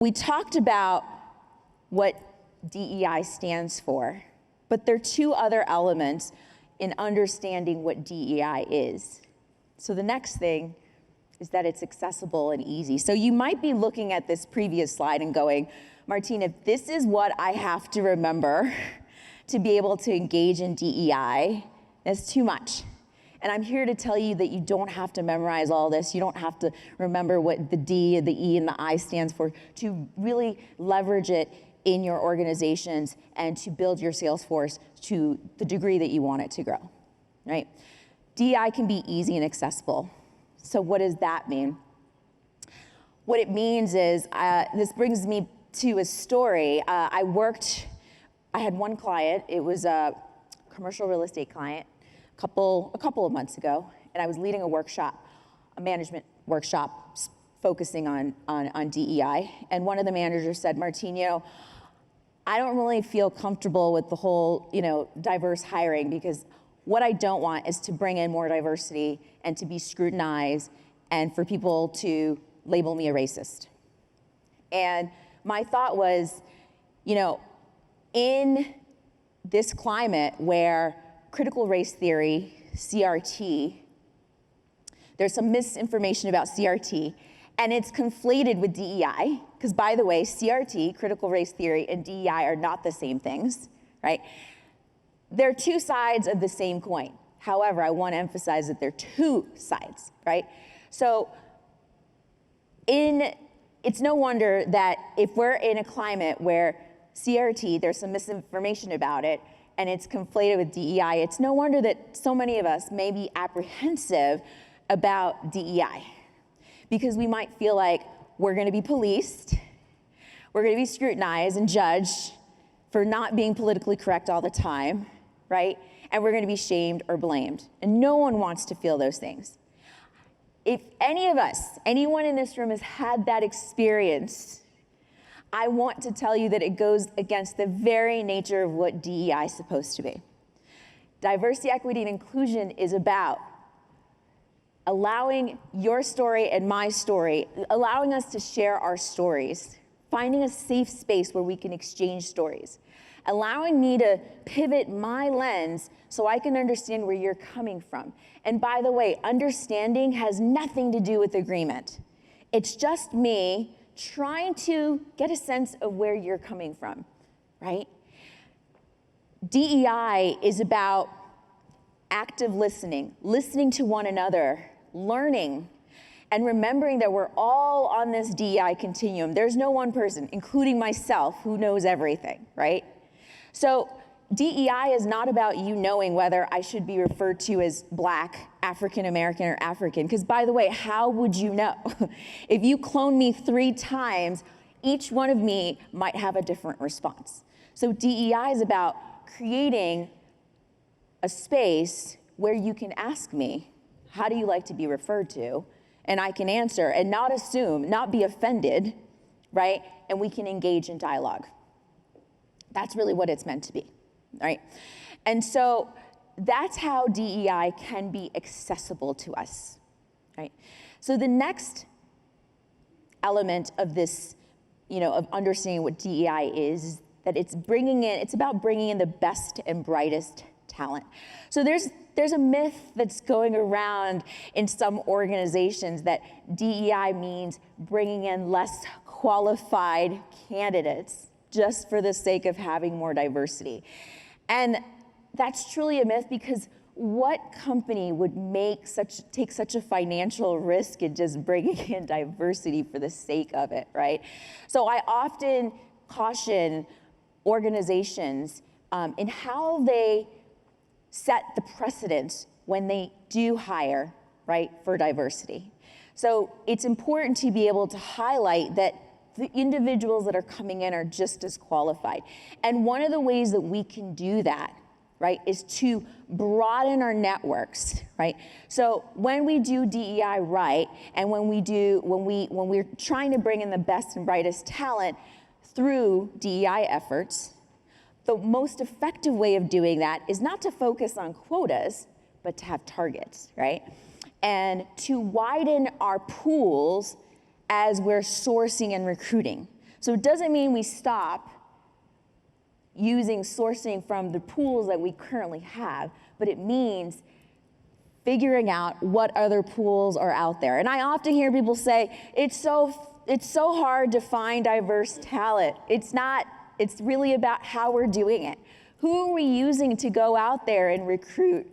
We talked about what DEI stands for, but there are two other elements in understanding what DEI is. So the next thing is that it's accessible and easy. So you might be looking at this previous slide and going, Martine, if this is what I have to remember to be able to engage in DEI, that's too much. And I'm here to tell you that you don't have to memorize all this. You don't have to remember what the D, the E, and the I stands for to really leverage it in your organizations and to build your sales force to the degree that you want it to grow, right? DEI can be easy and accessible. So what does that mean? What it means is, this brings me to a story. I had one client, it was a commercial real estate client, a couple of months ago, and I was leading a workshop, a management workshop focusing on DEI, and one of the managers said, Martine, I don't really feel comfortable with the whole, diverse hiring, because what I don't want is to bring in more diversity and to be scrutinized and for people to label me a racist. And my thought was, in this climate where critical race theory, CRT, there's some misinformation about CRT, and it's conflated with DEI, because by the way, CRT, critical race theory, and DEI are not the same things, right? They're two sides of the same coin. However, I want to emphasize that they're two sides, right? So it's no wonder that if we're in a climate where CRT, there's some misinformation about it, and it's conflated with DEI, it's no wonder that so many of us may be apprehensive about DEI, because we might feel like we're going to be policed, we're going to be scrutinized and judged for not being politically correct all the time, right? And we're going to be shamed or blamed. And no one wants to feel those things. If any of us, anyone in this room has had that experience, I want to tell you that it goes against the very nature of what DEI is supposed to be. Diversity, equity, and inclusion is about allowing your story and my story, allowing us to share our stories, finding a safe space where we can exchange stories, allowing me to pivot my lens so I can understand where you're coming from. And by the way, understanding has nothing to do with agreement. It's just me trying to get a sense of where you're coming from, right? DEI is about active listening, listening to one another, learning, and remembering that we're all on this DEI continuum. There's no one person, including myself, who knows everything, right? So DEI is not about you knowing whether I should be referred to as Black, African American, or African, because by the way, how would you know? If you clone me 3 times, each one of me might have a different response. So DEI is about creating a space where you can ask me, how do you like to be referred to? And I can answer and not assume, not be offended, right? And we can engage in dialogue. That's really what it's meant to be, right? And so that's how DEI can be accessible to us, right? So the next element of this, of understanding what DEI is that it's about bringing in the best and brightest talent. So there's a myth that's going around in some organizations that DEI means bringing in less qualified candidates just for the sake of having more diversity. And that's truly a myth, because what company would take such a financial risk in just bringing in diversity for the sake of it, right? So I often caution organizations in how they set the precedent when they do hire, right, for diversity. So it's important to be able to highlight that the individuals that are coming in are just as qualified. And one of the ways that we can do that, right, is to broaden our networks, right? So when we do DEI right, and when we're trying to bring in the best and brightest talent through DEI efforts, the most effective way of doing that is not to focus on quotas, but to have targets, right? And to widen our pools as we're sourcing and recruiting. So it doesn't mean we stop using sourcing from the pools that we currently have, but it means figuring out what other pools are out there. And I often hear people say, it's so hard to find diverse talent. It's not, it's really about how we're doing it. Who are we using to go out there and recruit?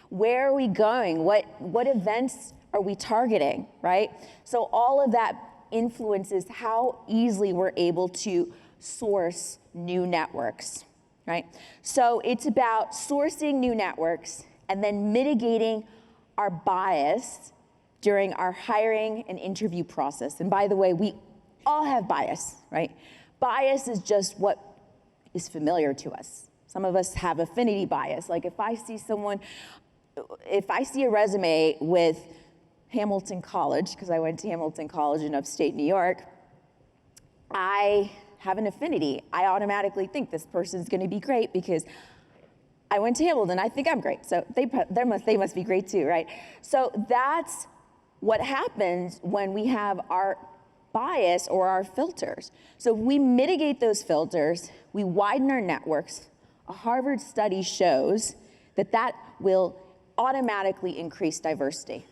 Where are we going? What events are we targeting, right? So all of that influences how easily we're able to source new networks, right? So it's about sourcing new networks and then mitigating our bias during our hiring and interview process. And by the way, we all have bias, right? Bias is just what is familiar to us. Some of us have affinity bias. Like if I see a resume with Hamilton College, because I went to Hamilton College in upstate New York, I have an affinity. I automatically think this person's gonna be great because I went to Hamilton, I think I'm great. So they must be great too, right? So that's what happens when we have our bias or our filters. So if we mitigate those filters, we widen our networks. A Harvard study shows that will automatically increase diversity,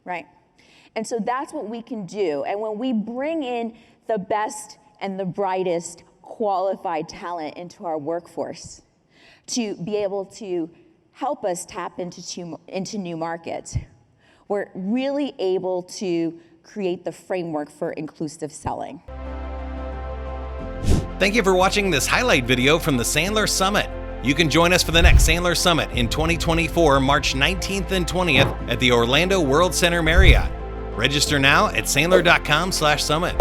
right? And so that's what we can do. And when we bring in the best and the brightest qualified talent into our workforce to be able to help us tap into new markets, we're really able to create the framework for inclusive selling. Thank you for watching this highlight video from the Sandler Summit. You can join us for the next Sandler Summit in 2024, March 19th and 20th at the Orlando World Center Marriott. Register now at sandler.com/summit.